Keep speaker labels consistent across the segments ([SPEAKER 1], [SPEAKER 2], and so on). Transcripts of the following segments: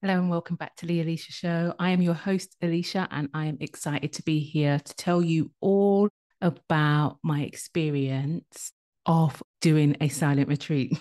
[SPEAKER 1] Hello and welcome back to the Eleshia Show. I am your host, Eleshia, and I am excited to be here to tell you all about my experience of doing a silent retreat.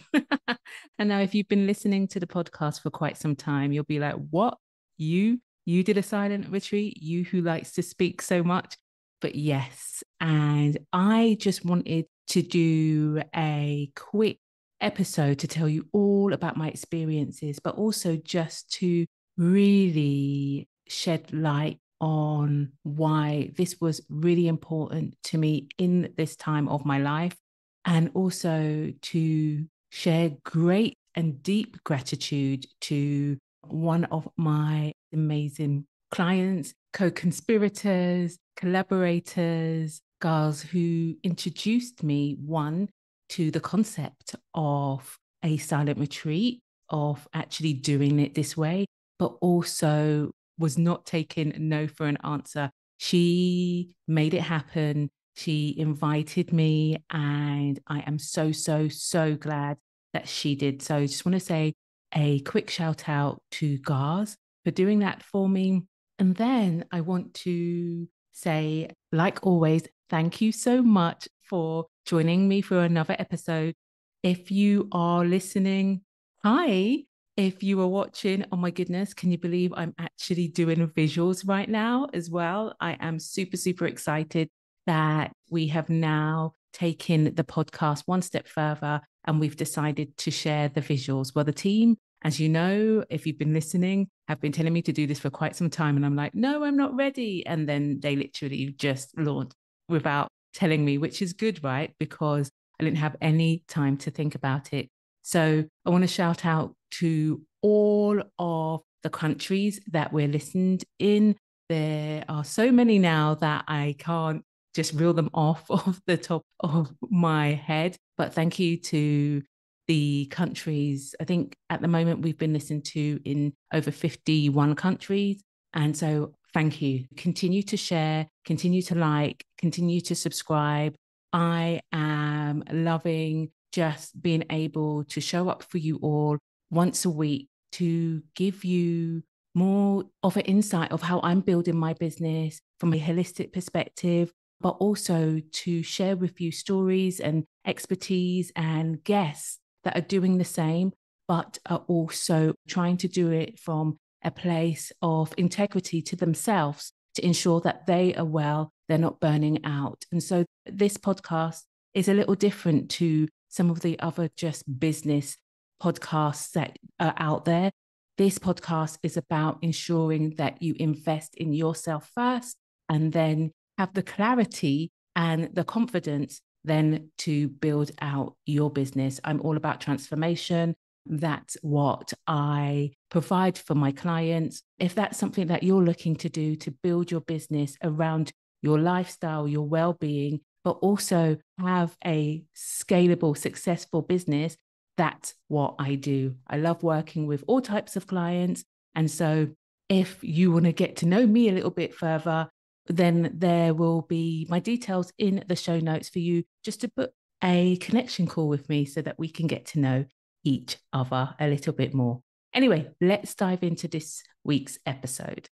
[SPEAKER 1] And now if you've been listening to the podcast for quite some time, you'll be like, what? You did a silent retreat? You who likes to speak so much? But yes, and I just wanted to do a quick episode to tell you all about my experiences, but also just to really shed light on why this was really important to me in this time of my life, and also to share great and deep gratitude to one of my amazing clients, co-conspirators, collaborators, girls who introduced me, one, to the concept of a silent retreat, of actually doing it this way, but also was not taking no for an answer. She made it happen. She invited me, and I am so, so, so glad that she did. So I just want to say a quick shout out to Gars for doing that for me. And then I want to say, like always, thank you so much for joining me for another episode. If you are listening, hi. If you are watching, oh my goodness, can you believe I'm actually doing visuals right now as well? I am super, super excited that we have now taken the podcast one step further and we've decided to share the visuals. Well, the team, as you know, if you've been listening, have been telling me to do this for quite some time. And I'm like, no, I'm not ready. And then they literally just launched without telling me, which is good, right? Because I didn't have any time to think about it. So I want to shout out to all of the countries that we're listened in. There are so many now that I can't just reel them off of the top of my head. But thank you to the countries. I think at the moment we've been listened to in over 51 countries. And so thank you. Continue to share, continue to like, continue to subscribe. I am loving just being able to show up for you all once a week to give you more of an insight of how I'm building my business from a holistic perspective, but also to share with you stories and expertise and guests that are doing the same, but are also trying to do it from a place of integrity to themselves to ensure that they are well, they're not burning out. And so this podcast is a little different to some of the other just business podcasts that are out there. This podcast is about ensuring that you invest in yourself first and then have the clarity and the confidence then to build out your business. I'm all about transformation. That's what I provide for my clients. If that's something that you're looking to do to build your business around your lifestyle, your well-being, but also have a scalable, successful business, that's what I do. I love working with all types of clients. And so if you want to get to know me a little bit further, then there will be my details in the show notes for you just to book a connection call with me so that we can get to know each other a little bit more. Anyway, let's dive into this week's episode.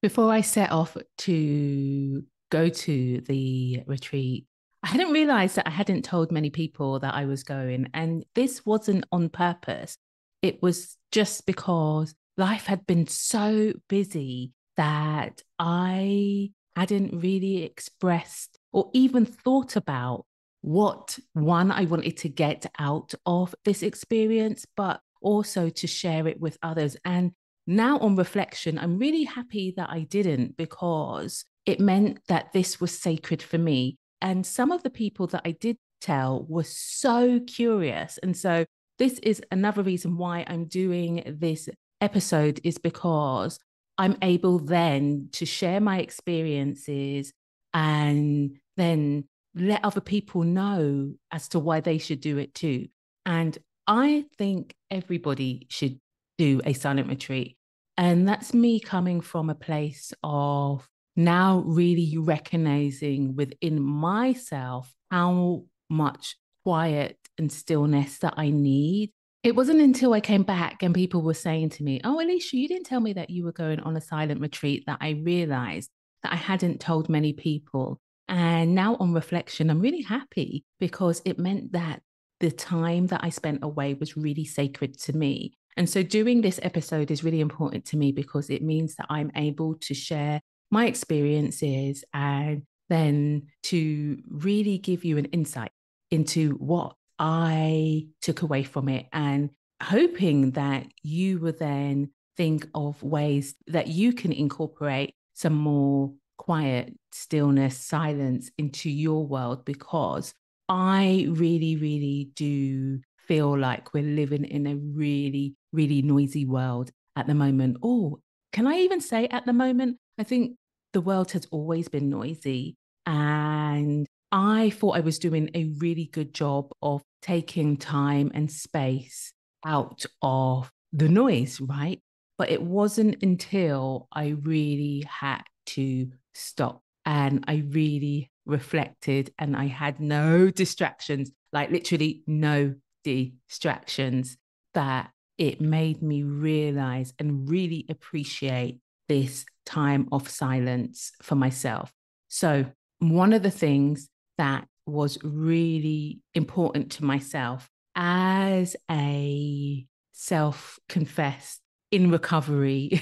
[SPEAKER 1] Before I set off to go to the retreat, I hadn't realized that I hadn't told many people that I was going. And this wasn't on purpose. It was just because life had been so busy that I hadn't really expressed or even thought about what one I wanted to get out of this experience, but also to share it with others. And now on reflection, I'm really happy that I didn't, because it meant that this was sacred for me. And some of the people that I did tell were so curious. And so this is another reason why I'm doing this episode, is because I'm able then to share my experiences and then let other people know as to why they should do it too. And I think everybody should do a silent retreat. And that's me coming from a place of now really recognizing within myself how much quiet and stillness that I need It wasn't until I came back and people were saying to me, "Oh, Eleshia, you didn't tell me that you were going on a silent retreat," that I realized that I hadn't told many people. And now on reflection, I'm really happy because it meant that the time that I spent away was really sacred to me. And so doing this episode is really important to me because it means that I'm able to share my experiences and then to really give you an insight into what I took away from it, and hoping that you will then think of ways that you can incorporate some more quiet, stillness, silence into your world, because I really, really do feel like we're living in a really, really noisy world at the moment. Oh, can I even say at the moment? I think the world has always been noisy. And I thought I was doing a really good job of taking time and space out of the noise, right? But it wasn't until I really had to stop and I really reflected and I had no distractions, like literally no distractions, that it made me realize and really appreciate this time of silence for myself. So, one of the things that was really important to myself as a self confessed in recovery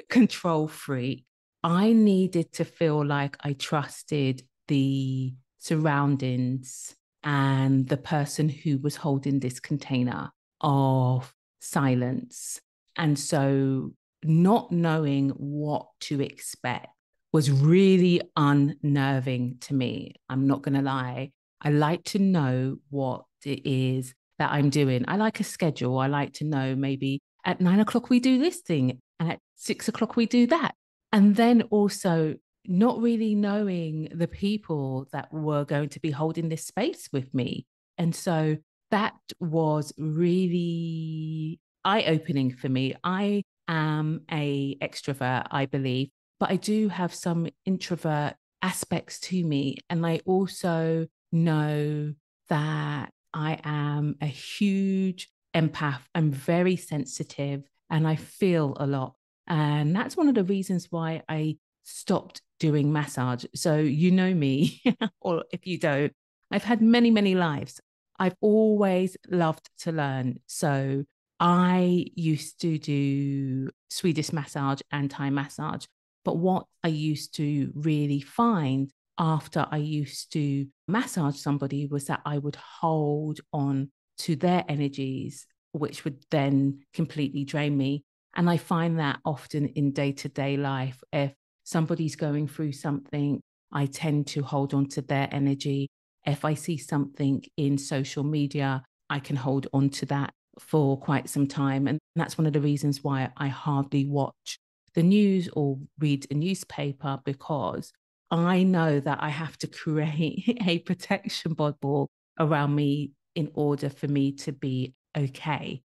[SPEAKER 1] control freak, I needed to feel like I trusted the surroundings and the person who was holding this container of silence. And so, not knowing what to expect was really unnerving to me. I'm not going to lie. I like to know what it is that I'm doing. I like a schedule. I like to know maybe at 9 o'clock we do this thing and at 6 o'clock we do that. And then also not really knowing the people that were going to be holding this space with me. And so that was really eye-opening for me. I am a extrovert, I believe, but I do have some introvert aspects to me. And I also know that I am a huge empath. I'm very sensitive and I feel a lot. And that's one of the reasons why I stopped doing massage. So, you know me, or if you don't, I've had many, many lives. I've always loved to learn. So, I used to do Swedish massage and Thai massage. But what I used to really find after I used to massage somebody was that I would hold on to their energies, which would then completely drain me. And I find that often in day to day life, if somebody's going through something, I tend to hold on to their energy. If I see something in social media, I can hold on to that for quite some time. And that's one of the reasons why I hardly watch the news or read a newspaper, because I know that I have to create a protection bubble around me in order for me to be okay.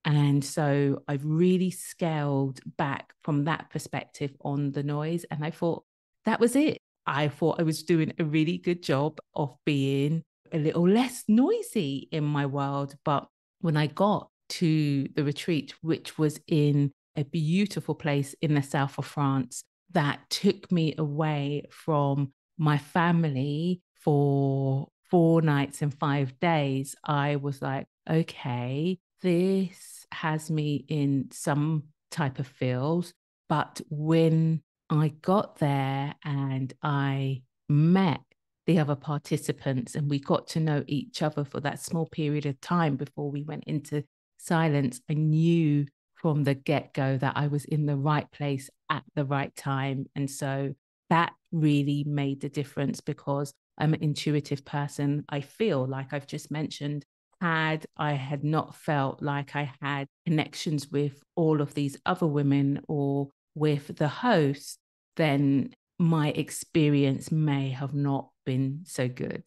[SPEAKER 1] And so I've really scaled back from that perspective on the noise. And I thought that was it. I thought I was doing a really good job of being a little less noisy in my world. But when I got to the retreat, which was in a beautiful place in the south of France, that took me away from my family for 4 nights and 5 days, I was like, okay, this has me in some type of feels. But when I got there and I met the other participants and we got to know each other for that small period of time before we went into silence, I knew from the get-go that I was in the right place at the right time. And so that really made the difference, because I'm an intuitive person. I feel like I've just mentioned, had I had not felt like I had connections with all of these other women or with the host, then my experience may have not been so good.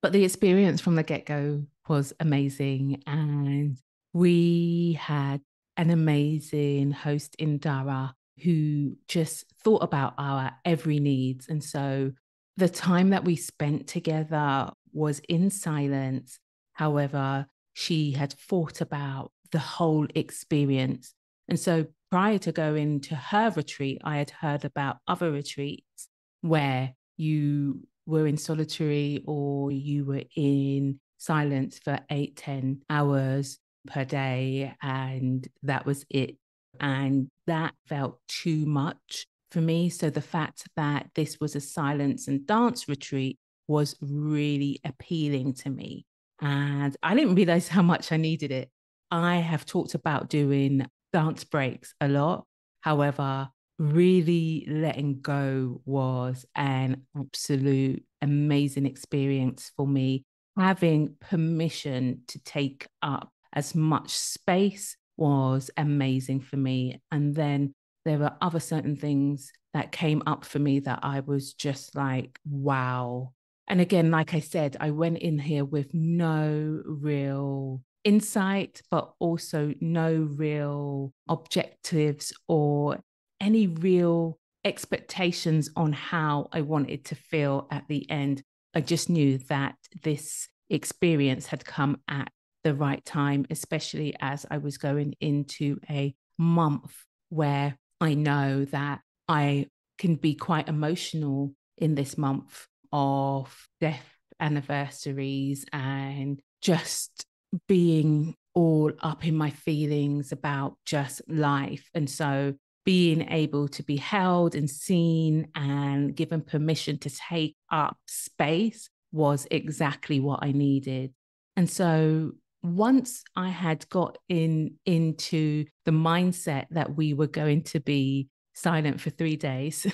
[SPEAKER 1] But the experience from the get-go was amazing. And we had an amazing host in Dara who just thought about our every needs. And so the time that we spent together was in silence. However, she had thought about the whole experience. And so prior to going to her retreat, I had heard about other retreats where you were in solitary or you were in silence for 8-10 hours per day, and that was it. And that felt too much for me. So the fact that this was a silence and dance retreat was really appealing to me. And I didn't realize how much I needed it. I have talked about doing dance breaks a lot. However, really letting go was an absolute amazing experience for me. Having permission to take up as much space was amazing for me. And then there were other certain things that came up for me that I was just like, wow. And again, like I said, I went in here with no real insight, but also no real objectives or any real expectations on how I wanted to feel at the end. I just knew that this experience had come at the right time, especially as I was going into a month where I know that I can be quite emotional in this month of death anniversaries and just being all up in my feelings about just life. And so being able to be held and seen and given permission to take up space was exactly what I needed. And so once I had got into the mindset that we were going to be silent for 3 days,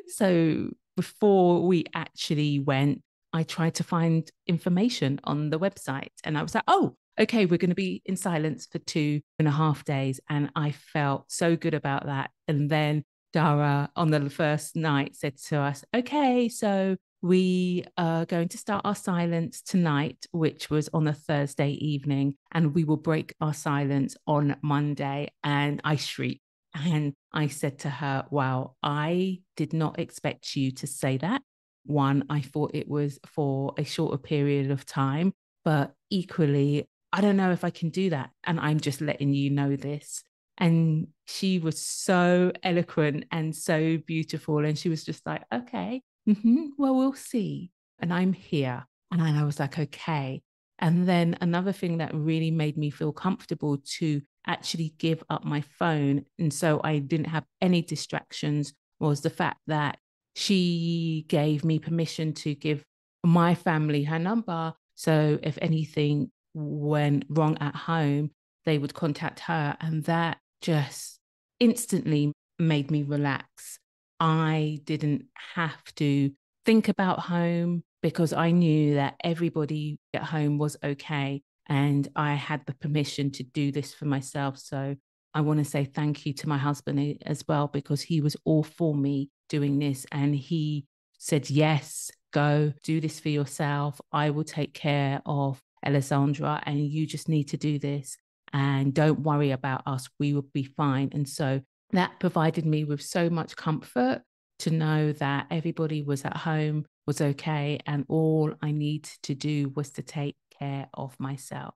[SPEAKER 1] so before we actually went, I tried to find information on the website and I was like, oh, okay, we're going to be in silence for 2.5 days. And I felt so good about that. And then Dara on the first night said to us, okay, so we are going to start our silence tonight, which was on a Thursday evening, and we will break our silence on Monday. And I shrieked. And I said to her, wow, I did not expect you to say that. One, I thought it was for a shorter period of time, but equally, I don't know if I can do that. And I'm just letting you know this. And she was so eloquent and so beautiful. And she was just like, okay, well, we'll see. And I'm here. And I was like, okay. And then another thing that really made me feel comfortable to actually give up my phone, and so I didn't have any distractions, was the fact that she gave me permission to give my family her number. So if anything went wrong at home, they would contact her. And that just instantly made me relax. I didn't have to think about home because I knew that everybody at home was okay. And I had the permission to do this for myself. So I want to say thank you to my husband as well, because he was all for me doing this. And he said, yes, go do this for yourself. I will take care of Alessandra and you just need to do this. And don't worry about us. We will be fine. And so that provided me with so much comfort to know that everybody was at home, was okay. And all I needed to do was to take care of myself.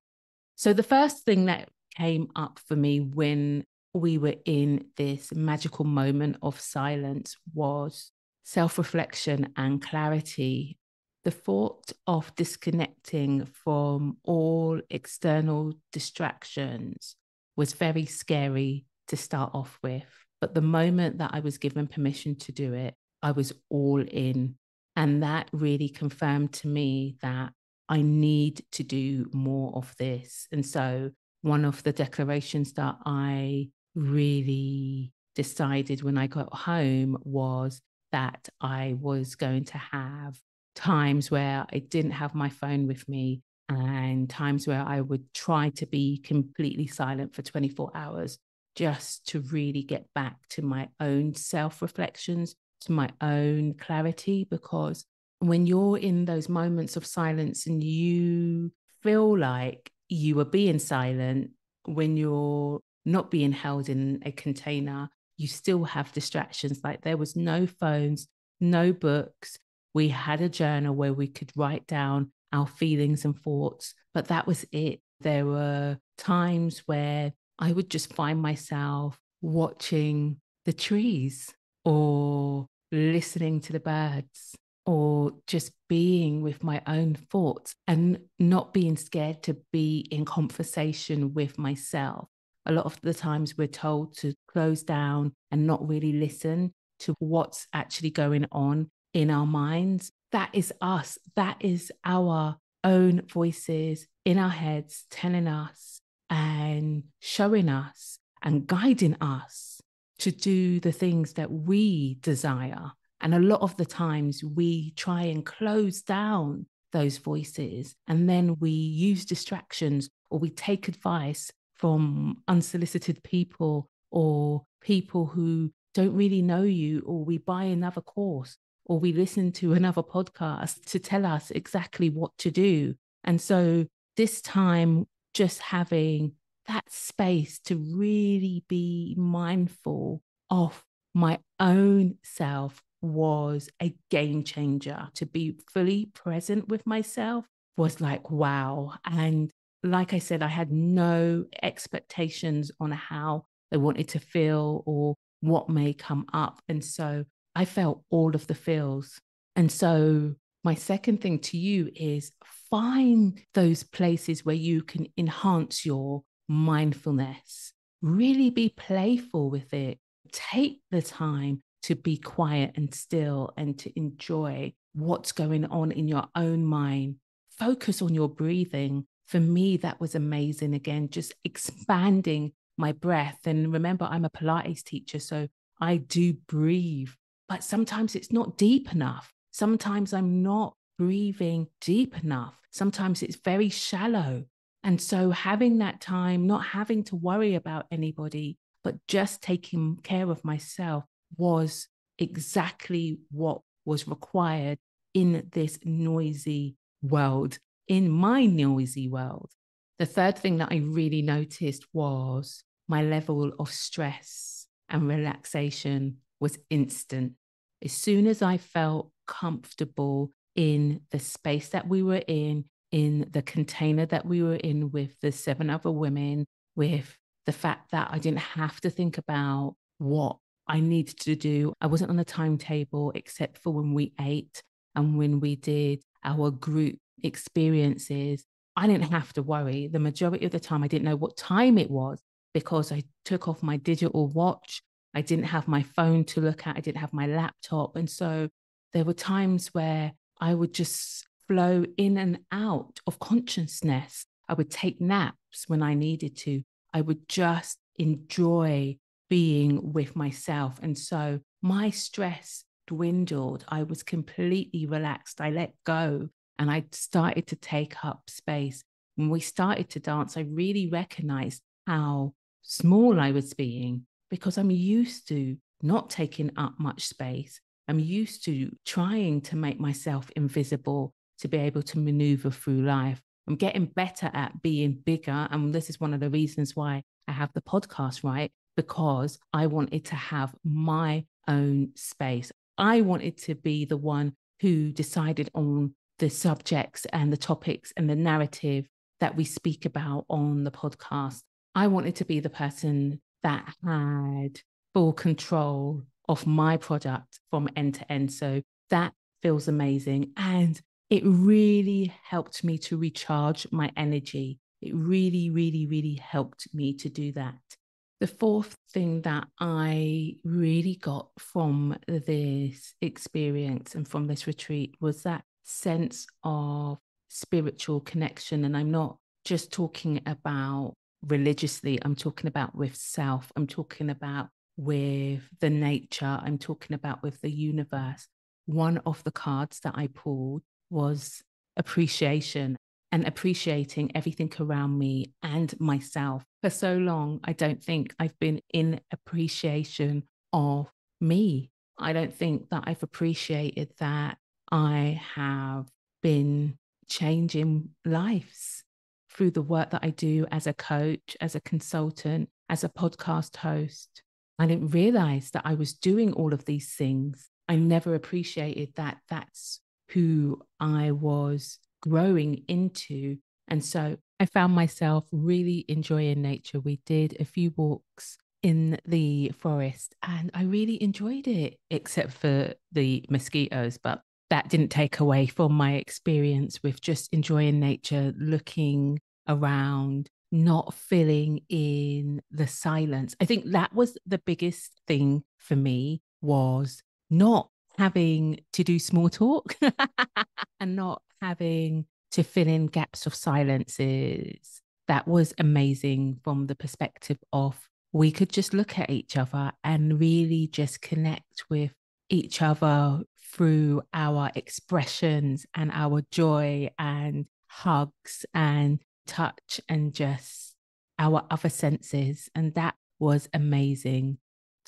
[SPEAKER 1] So the first thing that came up for me when we were in this magical moment of silence was self-reflection and clarity. The thought of disconnecting from all external distractions was very scary to start off with. But the moment that I was given permission to do it, I was all in. And that really confirmed to me that I need to do more of this. And so one of the declarations that I really decided when I got home was that I was going to have times where I didn't have my phone with me and times where I would try to be completely silent for 24 hours just to really get back to my own self-reflections, to my own clarity. Because when you're in those moments of silence and you feel like you are being silent, when you're not being held in a container, you still have distractions. Like there was no phones, no books. We had a journal where we could write down our feelings and thoughts, but that was it. There were times where I would just find myself watching the trees or listening to the birds or just being with my own thoughts and not being scared to be in conversation with myself. A lot of the times we're told to close down and not really listen to what's actually going on in our minds. That is us. That is our own voices in our heads telling us and showing us and guiding us to do the things that we desire. And a lot of the times we try and close down those voices, and then we use distractions or we take advice from unsolicited people or people who don't really know you, or we buy another course or we listen to another podcast to tell us exactly what to do. And so this time, just having that space to really be mindful of my own self was a game changer. To be fully present with myself was like, wow. And like I said, I had no expectations on how I wanted to feel or what may come up. And so I felt all of the feels. And so my second thing to you is find those places where you can enhance your mindfulness. Really be playful with it. Take the time to be quiet and still and to enjoy what's going on in your own mind. Focus on your breathing. For me, that was amazing. Again, just expanding my breath. And remember, I'm a Pilates teacher, so I do breathe, but sometimes it's not deep enough. Sometimes I'm not breathing deep enough. Sometimes it's very shallow. And so having that time, not having to worry about anybody, but just taking care of myself was exactly what was required in this noisy world, in my noisy world. The third thing that I really noticed was my level of stress and relaxation was instant. As soon as I felt comfortable in the space that we were in the container that we were in with the 7 other women, with the fact that I didn't have to think about what I needed to do. I wasn't on a timetable except for when we ate and when we did our group experiences. I didn't have to worry. The majority of the time, I didn't know what time it was because I took off my digital watch. I didn't have my phone to look at. I didn't have my laptop. And so there were times where I would just flow in and out of consciousness. I would take naps when I needed to. I would just enjoy being with myself. And so my stress dwindled. I was completely relaxed. I let go and I started to take up space. When we started to dance, I really recognized how small I was being because I'm used to not taking up much space. I'm used to trying to make myself invisible to be able to maneuver through life. I'm getting better at being bigger. And this is one of the reasons why I have the podcast, right? Because I wanted to have my own space. I wanted to be the one who decided on the subjects and the topics and the narrative that we speak about on the podcast. I wanted to be the person that had full control of my product from end to end. So that feels amazing. And it really helped me to recharge my energy. It really, really, really helped me to do that. The fourth thing that I really got from this experience and from this retreat was that sense of spiritual connection. And I'm not just talking about religiously, I'm talking about with self, I'm talking about with the nature, I'm talking about with the universe. One of the cards that I pulled was appreciation and appreciating everything around me and myself. For so long, I don't think I've been in appreciation of me. I don't think that I've appreciated that I have been changing lives through the work that I do as a coach, as a consultant, as a podcast host. I didn't realize that I was doing all of these things. I never appreciated that that's who I was growing into. And so I found myself really enjoying nature. We did a few walks in the forest and I really enjoyed it, except for the mosquitoes. But that didn't take away from my experience with just enjoying nature, looking around, not filling in the silence. I think that was the biggest thing for me, was not having to do small talk and not having to fill in gaps of silences. That was amazing from the perspective of we could just look at each other and really just connect with each other through our expressions and our joy and hugs and touch and just our other senses. And that was amazing.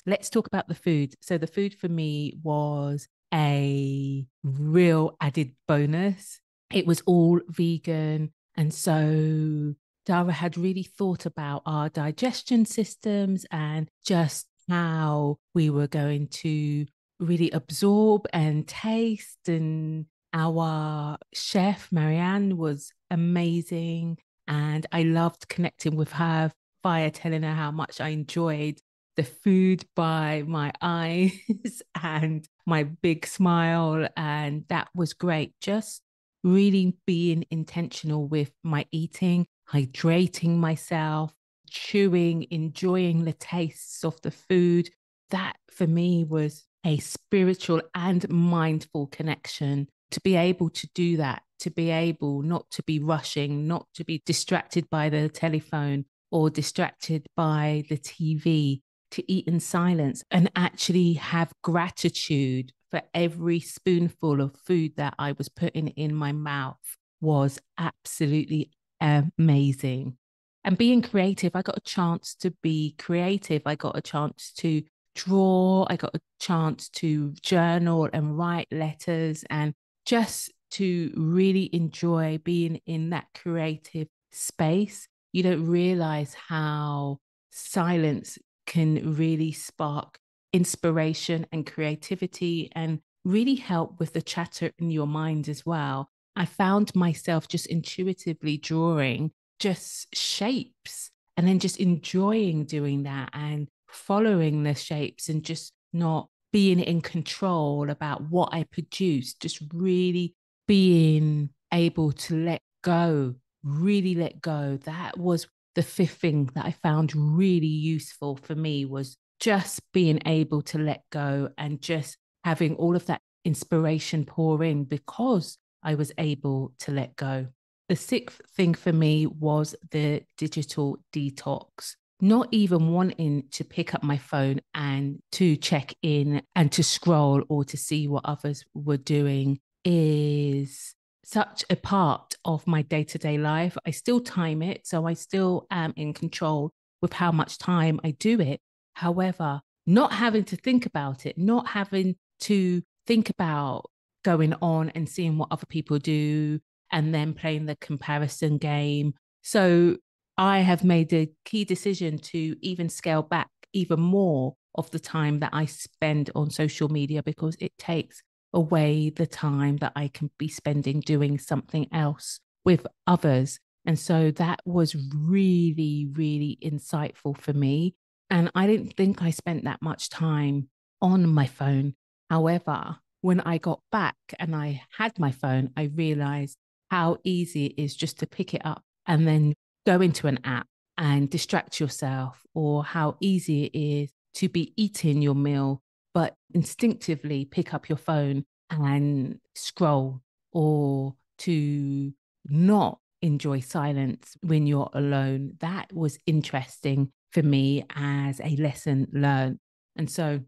[SPEAKER 1] Let's talk about the food. So the food for me was a real added bonus. It was all vegan. And so Dara had really thought about our digestion systems and just how we were going to really absorb and taste. And our chef, Marianne, was amazing. And I loved connecting with her via telling her how much I enjoyed the food by my eyes and my big smile. And that was great. Just really being intentional with my eating, hydrating myself, chewing, enjoying the tastes of the food. That for me was a spiritual and mindful connection. To be able to do that, to be able not to be rushing, not to be distracted by the telephone or distracted by the TV, to eat in silence and actually have gratitude for every spoonful of food that I was putting in my mouth was absolutely amazing. And being creative, I got a chance to be creative. I got a chance to draw. I got a chance to journal and write letters and just to really enjoy being in that creative space. You don't realize how silence can really spark inspiration and creativity and really help with the chatter in your mind as well. I found myself just intuitively drawing just shapes and then just enjoying doing that and following the shapes and just not being in control about what I produced, just really being able to let go, really let go. That was the fifth thing that I found really useful for me, was just being able to let go and just having all of that inspiration pour in because I was able to let go. The sixth thing for me was the digital detox. Not even wanting to pick up my phone and to check in and to scroll or to see what others were doing is such a part of my day-to-day life. I still time it, so I still am in control with how much time I do it. However, not having to think about it, not having to think about going on and seeing what other people do and then playing the comparison game. So I have made a key decision to even scale back even more of the time that I spend on social media because it takes away the time that I can be spending doing something else with others. And so that was really, really insightful for me. And I didn't think I spent that much time on my phone. However, when I got back and I had my phone, I realized how easy it is just to pick it up and then go into an app and distract yourself, or how easy it is to be eating your meal, but instinctively pick up your phone and scroll, or to not enjoy silence when you're alone. That was interesting for me as a lesson learned. And so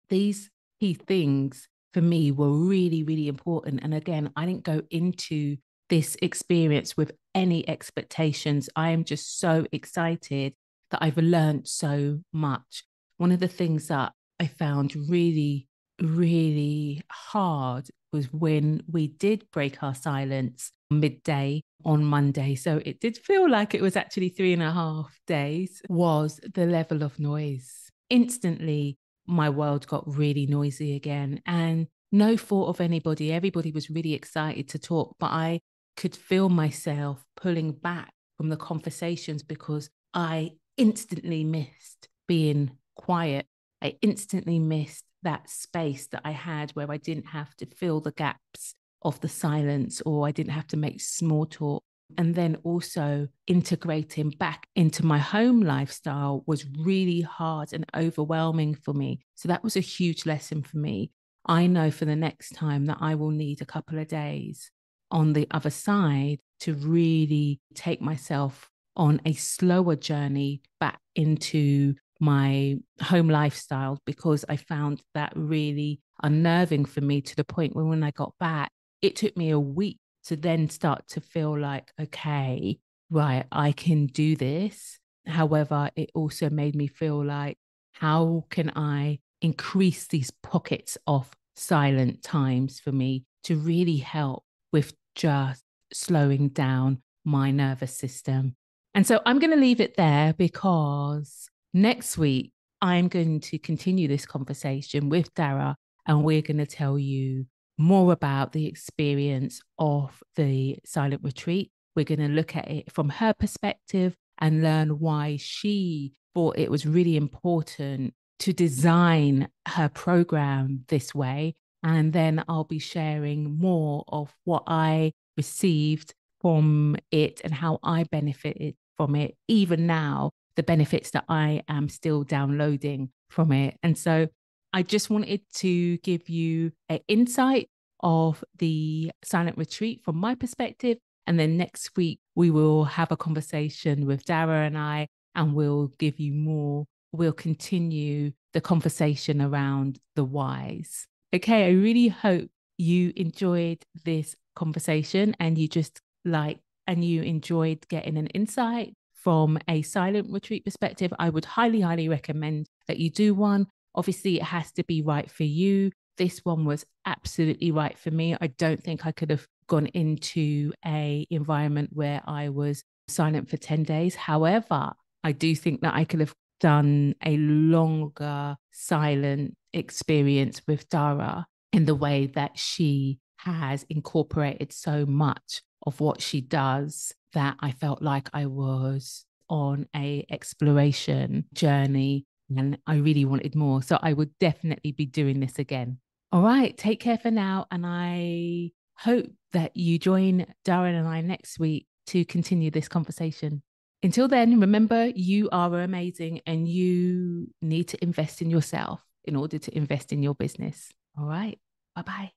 [SPEAKER 1] these key things for me were really, really important. And again, I didn't go into this experience with any expectations. I am just so excited that I've learned so much. One of the things that I found really, really hard was when we did break our silence midday on Monday. So it did feel like it was actually 3.5 days, was the level of noise. Instantly, my world got really noisy again, and no fault of anybody. Everybody was really excited to talk, but I could feel myself pulling back from the conversations because I instantly missed being quiet. I instantly missed that space that I had where I didn't have to fill the gaps of the silence, or I didn't have to make small talk. And then also integrating back into my home lifestyle was really hard and overwhelming for me. So that was a huge lesson for me. I know for the next time that I will need a couple of days on the other side to really take myself on a slower journey back into my home lifestyle, because I found that really unnerving for me, to the point where when I got back, it took me a week to then start to feel like, okay, right, I can do this. However, it also made me feel like, how can I increase these pockets of silent times for me to really help with just slowing down my nervous system? And so I'm going to leave it there, because next week I'm going to continue this conversation with Dara, and we're going to tell you more about the experience of the silent retreat. We're going to look at it from her perspective and learn why she thought it was really important to design her program this way. And then I'll be sharing more of what I received from it and how I benefited from it, even now, the benefits that I am still downloading from it. And so I just wanted to give you an insight of the silent retreat from my perspective. And then next week, we will have a conversation with Dara and I, and we'll give you more. We'll continue the conversation around the whys. Okay, I really hope you enjoyed this conversation, and you enjoyed getting an insight from a silent retreat perspective. I would highly, highly recommend that you do one. Obviously, it has to be right for you. This one was absolutely right for me. I don't think I could have gone into an environment where I was silent for 10 days. However, I do think that I could have done a longer silent experience with Dara, in the way that she has incorporated so much of what she does, that I felt like I was on a exploration journey and I really wanted more. So I would definitely be doing this again. All right, take care for now. And I hope that you join Darren and I next week to continue this conversation. Until then, remember, you are amazing and you need to invest in yourself in order to invest in your business. All right, bye-bye.